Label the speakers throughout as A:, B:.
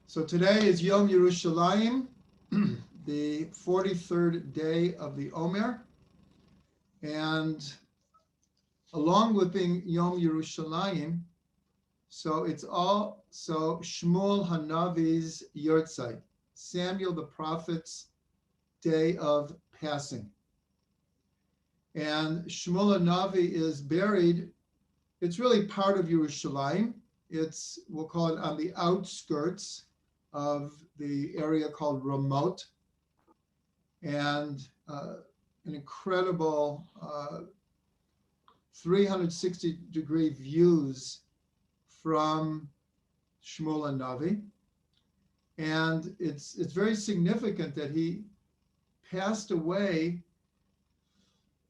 A: So today is Yom Yerushalayim, the 43rd day of the Omer. And along with being Yom Yerushalayim, so it's also Shmuel Hanavi's Yortzeit, Samuel the prophet's day of passing. And Shmuel Hanavi is buried, it's really part of Yerushalayim. We'll call it on the outskirts of the area called Ramot, and an incredible 360-degree views from Shmuel Hanavi. And it's very significant that he passed away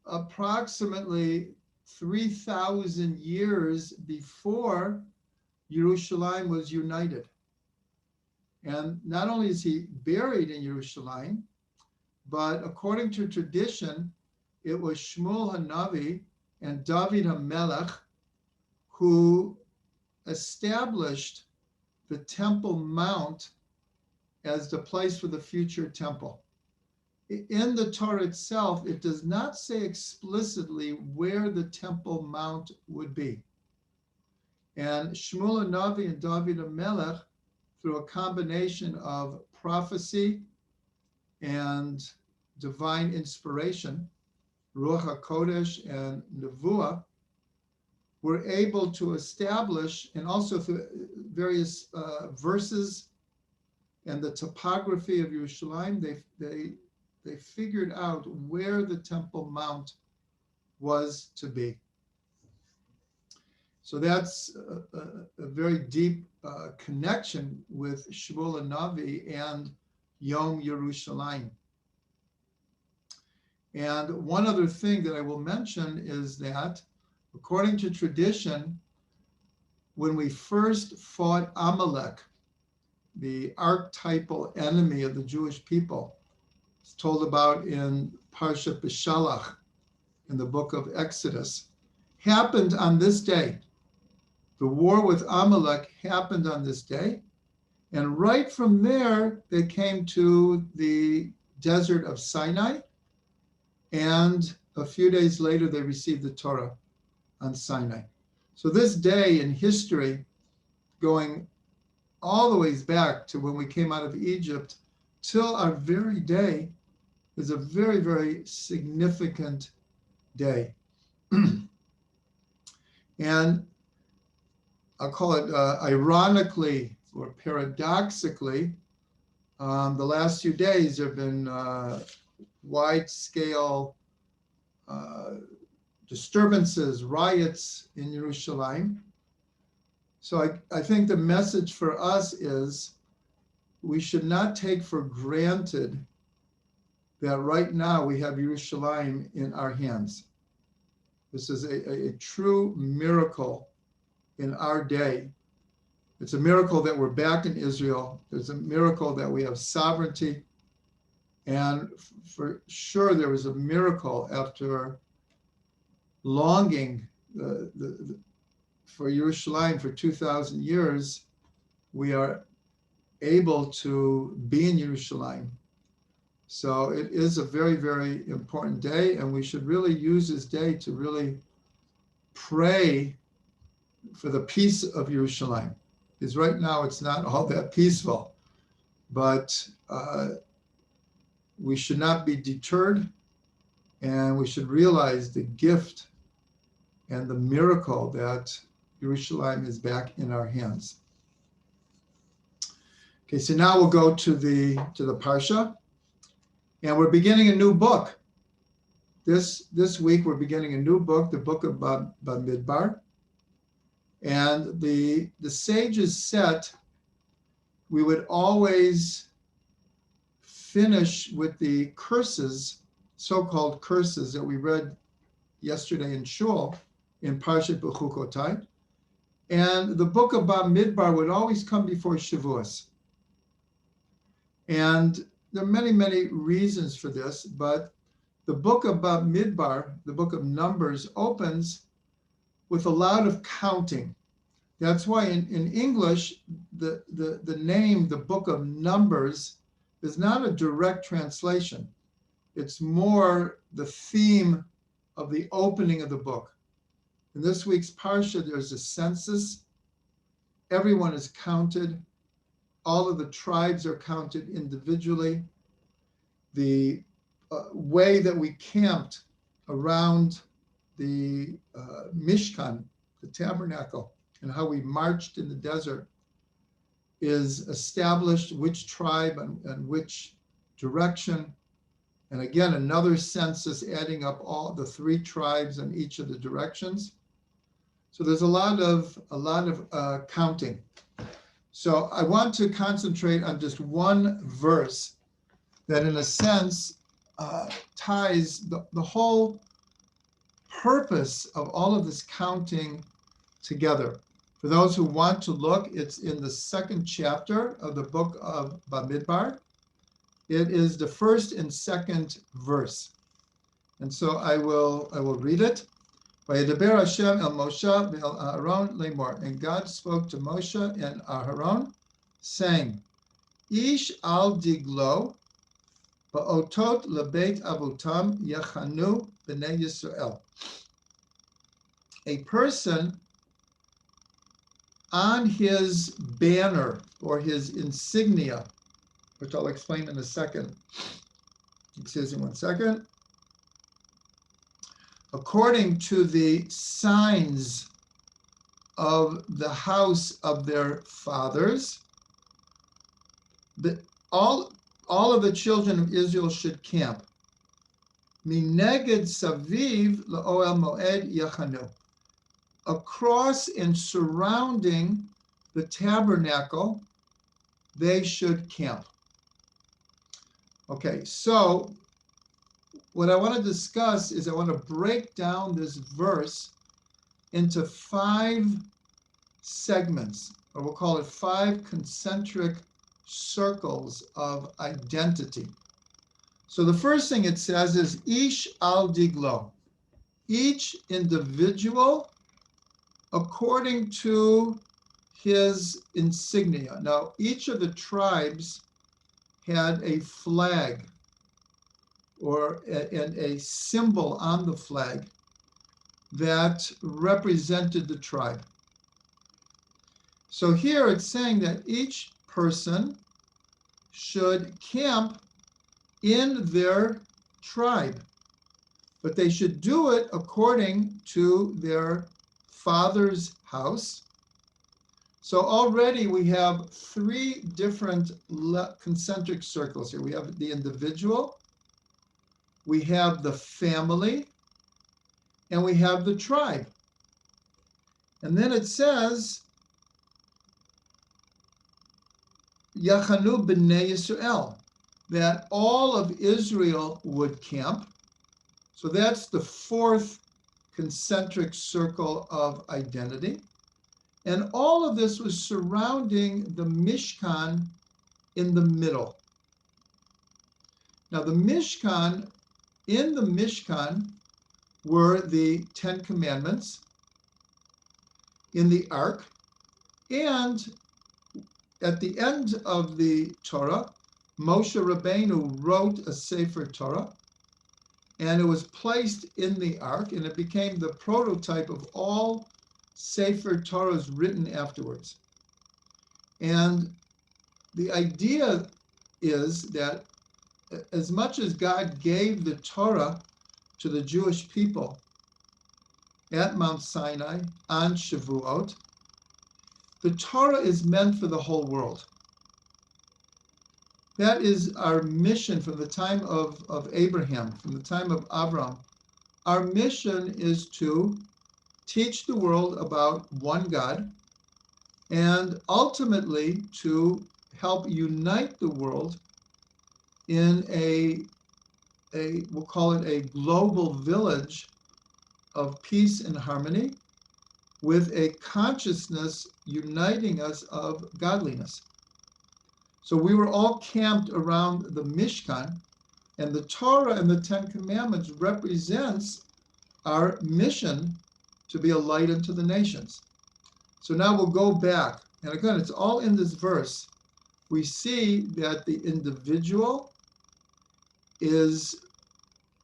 A: approximately 3,000 years before Yerushalayim was united. And not only is he buried in Yerushalayim, but according to tradition, it was Shmuel Hanavi and David HaMelech who established the Temple Mount as the place for the future temple. In the Torah itself, it does not say explicitly where the Temple Mount would be. And Shmuel Hanavi and David HaMelech, through a combination of prophecy and divine inspiration, Ruach HaKodesh and Nevuah, were able to establish, and also through various verses and the topography of Yerushalayim, they figured out where the Temple Mount was to be. So that's a very deep connection with Shmuel Hanavi and Yom Yerushalayim. And one other thing that I will mention is that, according to tradition, when we first fought Amalek, the archetypal enemy of the Jewish people, it's told about in Parshat Beshalach, in the book of Exodus, happened on this day. The war with Amalek happened on this day. And right from there, they came to the desert of Sinai. And a few days later, they received the Torah on Sinai. So this day in history, going all the ways back to when we came out of Egypt till our very day, is a very, very significant day. And I'll call it ironically or paradoxically, the last few days there have been wide-scale disturbances, riots in Yerushalayim. So I think the message for us is we should not take for granted that right now we have Yerushalayim in our hands. This is a true miracle in our day. It's a miracle that we're back in Israel. There's a miracle that we have sovereignty. And for sure, there was a miracle after longing for Yerushalayim for 2,000 years. We are able to be in Yerushalayim. So it is a very, very important day, and we should really use this day to really pray for the peace of Yerushalayim. Because right now it's not all that peaceful, but we should not be deterred, and we should realize the gift and the miracle that Yerushalayim is back in our hands. Okay, so now we'll go to the Parsha, and we're beginning a new book. This week we're beginning a new book, the book of Bamidbar. And the sages said we would always finish with the curses, so-called curses that we read yesterday in Shul, in Parshat Bechukotai. And the book of Bamidbar would always come before Shavuos. And there are many, many reasons for this, but the book of Bamidbar, the book of Numbers, opens with a lot of counting. That's why in English, the name, the book of Numbers, is not a direct translation. It's more the theme of the opening of the book. In this week's Parsha, there's a census. Everyone is counted. All of the tribes are counted individually. The way that we camped around the Mishkan, the tabernacle, and how we marched in the desert is established, which tribe and which direction. And again, another census adding up all the three tribes in each of the directions. So there's a lot of counting. So I want to concentrate on just one verse that, in a sense, ties the whole purpose of all of this counting together. For those who want to look, it's in the 2nd chapter of the book of Bamidbar. It is the 1st and 2nd verse. And so I will read it. Vayedaber Hashem el Moshe ve'el Aharon lemor. And God spoke to Moshe and Aharon, saying, Ish al diglo ba'otot lebeit avutam yachanu b'nei Yisrael. A person on his banner or his insignia, which I'll explain in a second. Excuse me 1 second. According to the signs of the house of their fathers, all of the children of Israel should camp. Mineged saviv la'oel moed yachanu. Across and surrounding the tabernacle, they should camp. Okay, so what I want to discuss is I want to break down this verse into 5 segments, or we'll call it 5 concentric circles of identity. So the first thing it says is Ish al diglo. Each individual according to his insignia. Now, each of the tribes had a flag or a symbol on the flag that represented the tribe. So here it's saying that each person should camp in their tribe, but they should do it according to their father's house. So already we have 3 different concentric circles here. We have the individual, we have the family, and we have the tribe. And then it says, Yachanu b'nei Yisrael, that all of Israel would camp. So that's the 4th concentric circle of identity. And all of this was surrounding the Mishkan in the middle. Now the Mishkan, in the Mishkan were the 10 Commandments in the Ark, and at the end of the Torah, Moshe Rabbeinu wrote a Sefer Torah, and it was placed in the Ark, and it became the prototype of all Sefer Torahs written afterwards. And the idea is that as much as God gave the Torah to the Jewish people at Mount Sinai on Shavuot, the Torah is meant for the whole world. That is our mission from the time of Abraham, from the time of Avram. Our mission is to teach the world about one God and ultimately to help unite the world in we'll call it a global village of peace and harmony with a consciousness uniting us of godliness. So we were all camped around the Mishkan, and the Torah and the 10 Commandments represents our mission to be a light unto the nations. So now we'll go back. And again, it's all in this verse. We see that the individual is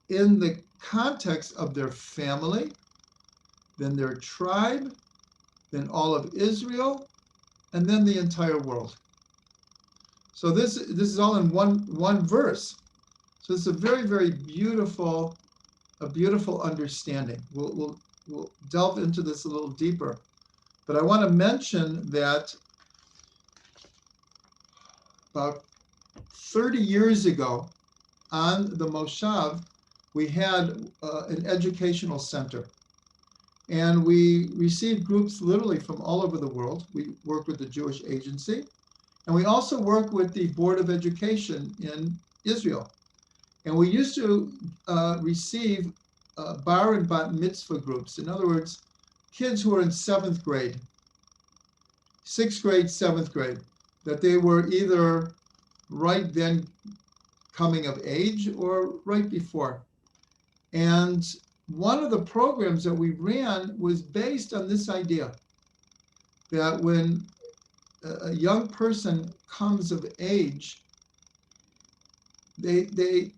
A: in the context of their family, then their tribe, then all of Israel, and then the entire world. So this is all in one verse. So it's a very, very beautiful understanding. We'll delve into this a little deeper. But I want to mention that about 30 years ago on the Moshav, we had an educational center. And we received groups literally from all over the world. We worked with the Jewish Agency. And we also work with the Board of Education in Israel. And we used to receive bar and bat mitzvah groups. In other words, kids who are in 7th grade, 6th grade, 7th grade, that they were either right then coming of age or right before. And one of the programs that we ran was based on this idea that when a young person comes of age, they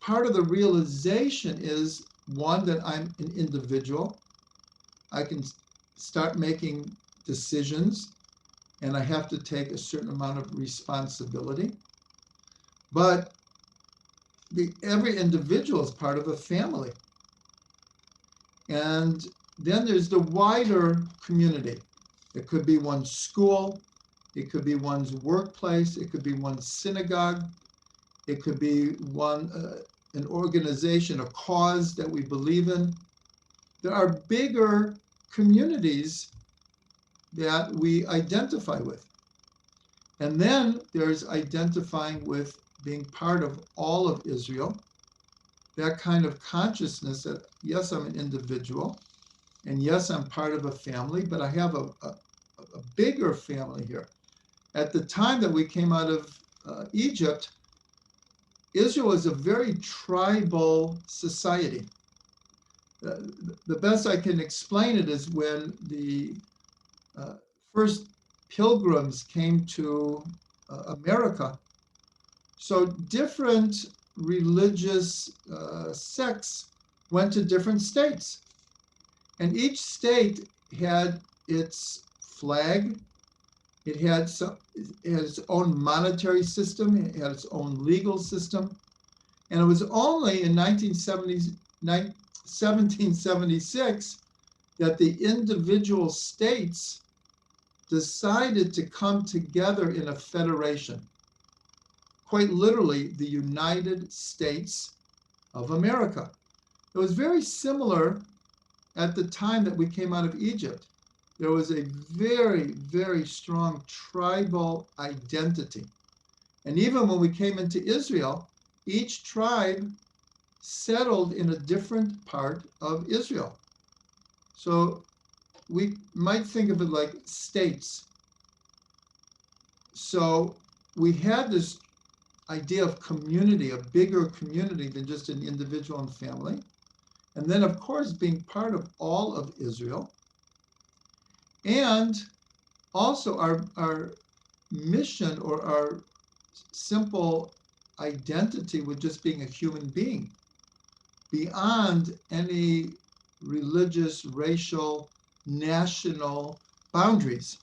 A: part of the realization is, one, that I'm an individual. I can start making decisions, and I have to take a certain amount of responsibility. But every individual is part of a family. And then there's the wider community. It could be one's school, it could be one's workplace, it could be one's synagogue, it could be an organization, a cause that we believe in. There are bigger communities that we identify with. And then there's identifying with being part of all of Israel, that kind of consciousness that, yes, I'm an individual, and yes, I'm part of a family, but I have a bigger family here. At the time that we came out of Egypt, Israel is a very tribal society. The best I can explain it is when the first pilgrims came to America. So different religious sects went to different states. And each state had its flag. It had its own monetary system. It had its own legal system. And it was only in 1776 that the individual states decided to come together in a federation. Quite literally, the United States of America. It was very similar at the time that we came out of Egypt. There was a very, very strong tribal identity. And even when we came into Israel, each tribe settled in a different part of Israel. So we might think of it like states. So we had this idea of community, a bigger community than just an individual and family. And then, of course, being part of all of Israel. And also our mission or our simple identity with just being a human being, beyond any religious, racial, national boundaries.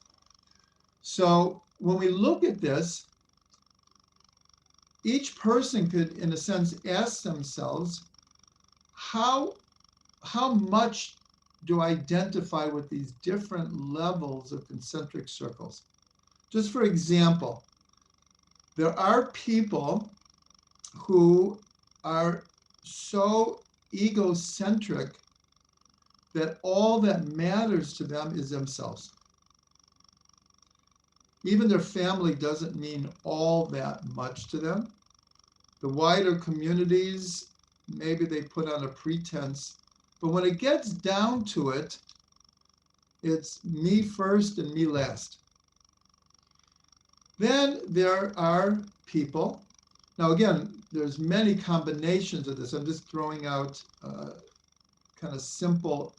A: So when we look at this, each person could, in a sense, ask themselves, how much do I identify with these different levels of concentric circles? Just for example, there are people who are so egocentric that all that matters to them is themselves. Even their family doesn't mean all that much to them. The wider communities, maybe they put on a pretense, but when it gets down to it, it's me first and me last. Then there are people, now again, there's many combinations of this. I'm just throwing out kind of simple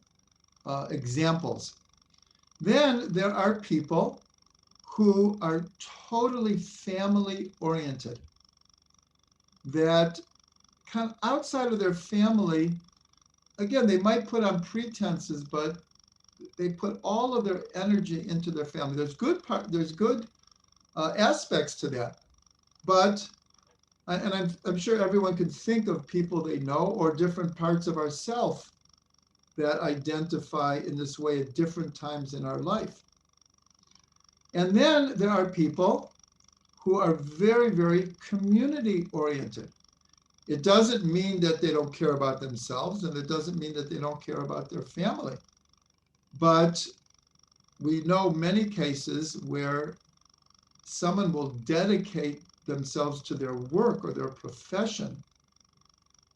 A: examples. Then there are people who are totally family oriented, that kind of outside of their family, again, they might put on pretenses, but they put all of their energy into their family. There's good aspects to that, but and I'm sure everyone can think of people they know or different parts of ourself that identify in this way at different times in our life. And then there are people who are very, very community oriented. It doesn't mean that they don't care about themselves, and it doesn't mean that they don't care about their family. But we know many cases where someone will dedicate themselves to their work or their profession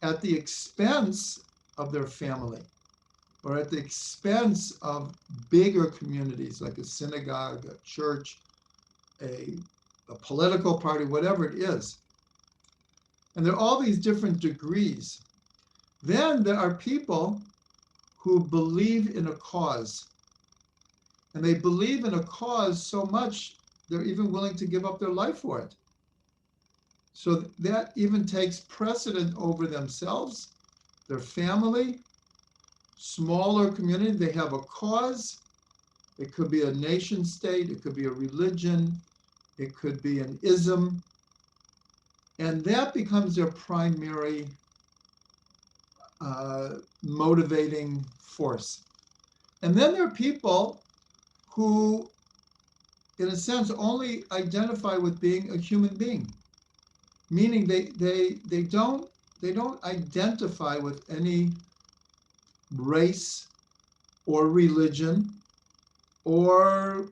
A: at the expense of their family or at the expense of bigger communities like a synagogue, a church, a political party, whatever it is. And there are all these different degrees. Then there are people who believe in a cause. And they believe in a cause so much, they're even willing to give up their life for it. So that even takes precedent over themselves, their family, smaller community. They have a cause. It could be a nation state. It could be a religion. It could be an ism. And that becomes their primary motivating force. And then there are people who, in a sense, only identify with being a human being, meaning they don't identify with any race or religion or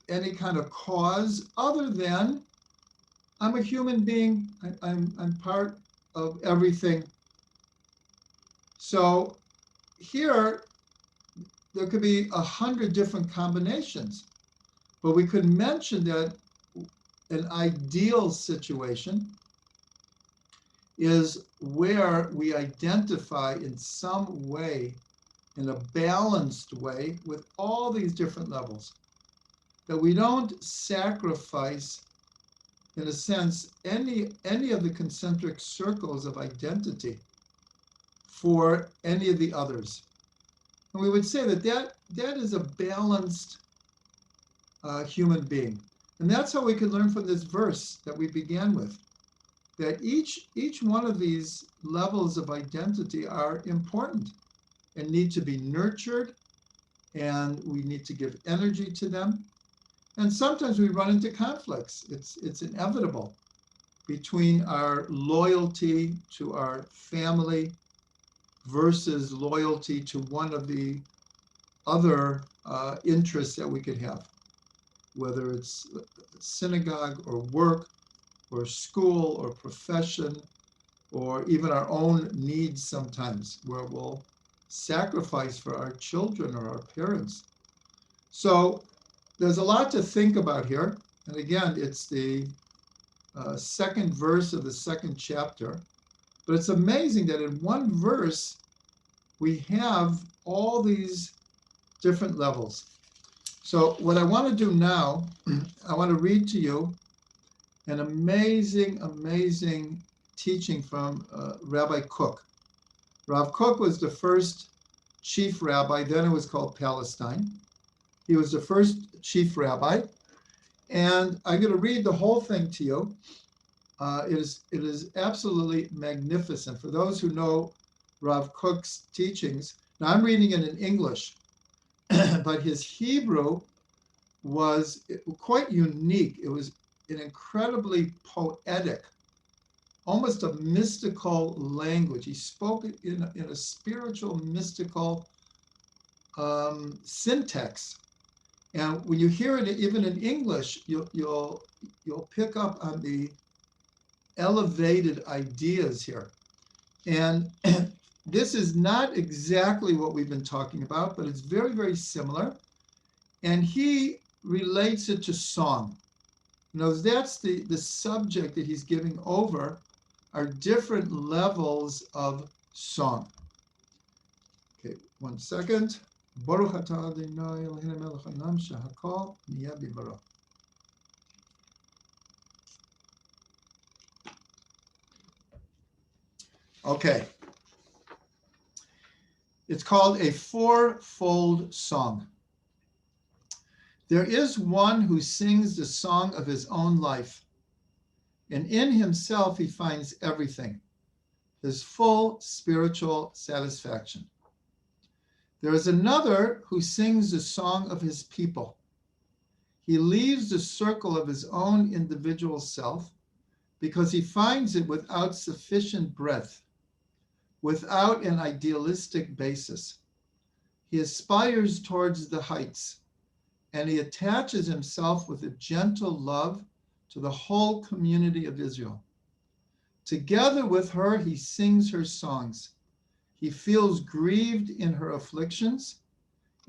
A: any kind of cause other than I'm a human being. I'm part of everything. So here there could be 100 different combinations, but we could mention that an ideal situation is where we identify in some way, in a balanced way, with all these different levels. That we don't sacrifice, in a sense, any of the concentric circles of identity for any of the others. And we would say that is a balanced human being. And that's how we can learn from this verse that we began with, that each one of these levels of identity are important and need to be nurtured, and we need to give energy to them. And sometimes we run into conflicts. It's inevitable between our loyalty to our family versus loyalty to one of the other interests that we could have, whether it's synagogue or work or school or profession, or even our own needs sometimes, where we'll sacrifice for our children or our parents. So there's a lot to think about here. And again, it's the second verse of the second chapter. But it's amazing that in one verse, we have all these different levels. So what I want to do now, I want to read to you an amazing, amazing teaching from Rabbi Kook. Rav Kook was the first chief rabbi, then it was called Palestine. He was the first chief rabbi. And I'm going to read the whole thing to you. It is absolutely magnificent. For those who know Rav Kook's teachings, now I'm reading it in English, but his Hebrew was quite unique. It was an incredibly poetic, almost a mystical language. He spoke in a spiritual, mystical syntax. And when you hear it, even in English, you'll pick up on the elevated ideas here. And this is not exactly what we've been talking about, but it's very, very similar. And he relates it to song. You know, that's the subject that he's giving over, are different levels of song. Okay, one second. Baruch atah Adonai Eloheinu melech haolam shehakol niyeh bidbaro. Okay. It's called a fourfold song. There is one who sings the song of his own life, and in himself he finds everything, his full spiritual satisfaction. There is another who sings the song of his people. He leaves the circle of his own individual self because he finds it without sufficient breadth, without an idealistic basis. He aspires towards the heights, and he attaches himself with a gentle love to the whole community of Israel. Together with her, he sings her songs. He feels grieved in her afflictions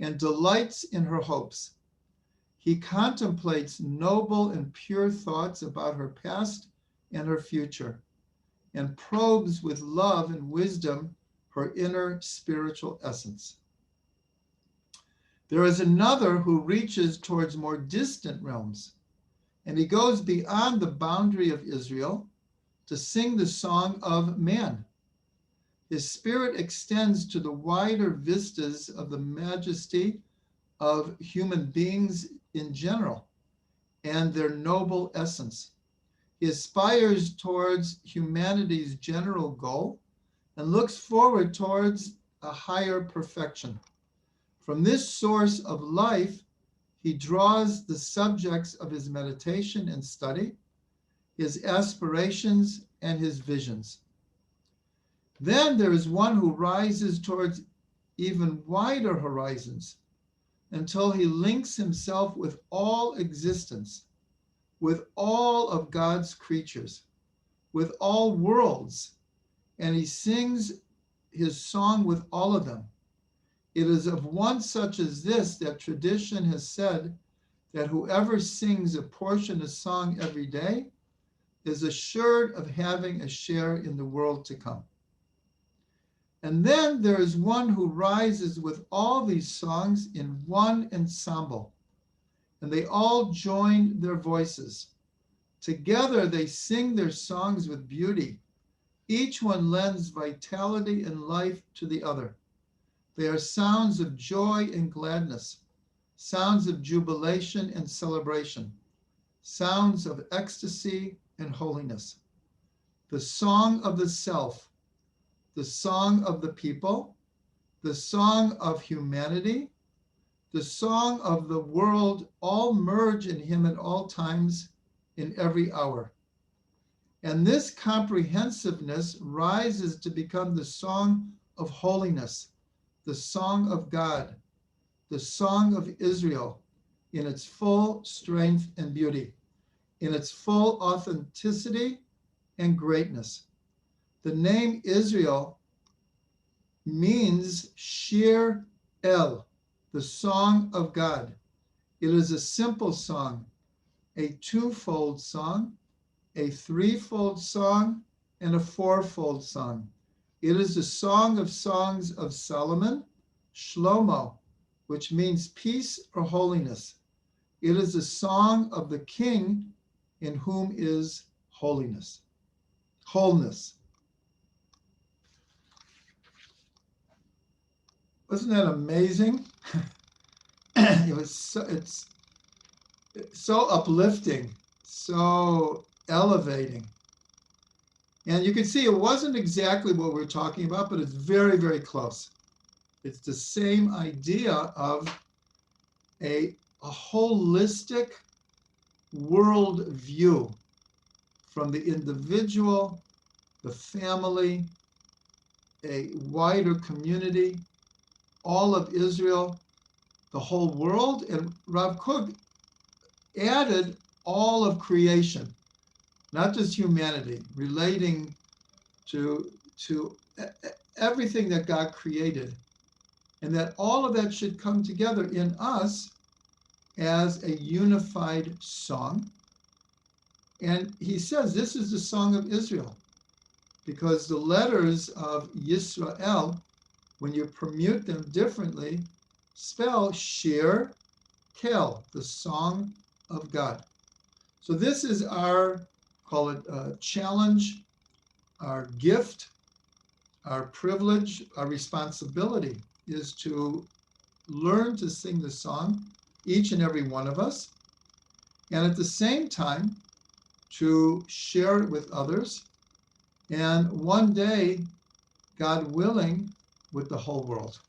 A: and delights in her hopes. He contemplates noble and pure thoughts about her past and her future, and probes with love and wisdom her inner spiritual essence. There is another who reaches towards more distant realms, and he goes beyond the boundary of Israel to sing the song of man. His spirit extends to the wider vistas of the majesty of human beings in general and their noble essence. He aspires towards humanity's general goal and looks forward towards a higher perfection. From this source of life, he draws the subjects of his meditation and study, his aspirations, and his visions. Then there is one who rises towards even wider horizons until he links himself with all existence, with all of God's creatures, with all worlds, and he sings his song with all of them. It is of one such as this that tradition has said that whoever sings a portion of song every day is assured of having a share in the world to come. And then there is one who rises with all these songs in one ensemble, and they all join their voices. Together they sing their songs with beauty. Each one lends vitality and life to the other. They are sounds of joy and gladness, sounds of jubilation and celebration, sounds of ecstasy and holiness. The song of the self, the song of the people, the song of humanity, the song of the world all merge in him at all times, in every hour. And this comprehensiveness rises to become the song of holiness, the song of God, the song of Israel in its full strength and beauty, in its full authenticity and greatness. The name Israel means Shir El, the song of God. It is a simple song, a twofold song, a threefold song, and a fourfold song. It is the song of songs of Solomon, Shlomo, which means peace or holiness. It is the song of the king in whom is holiness, wholeness. Wasn't that amazing? It's so uplifting, so elevating. And you can see it wasn't exactly what we're talking about, but it's very, very close. It's the same idea of a holistic world view from the individual, the family, a wider community, all of Israel, the whole world. And Rav Kook added all of creation, not just humanity, relating to everything that God created, and that all of that should come together in us as a unified song. And he says this is the song of Israel, because the letters of Yisrael, when you permute them differently, spell Shir Kel, the song of God. So this is our, call it challenge, our gift, our privilege, our responsibility is to learn to sing the song, each and every one of us, and at the same time to share it with others, and one day, God willing, with the whole world.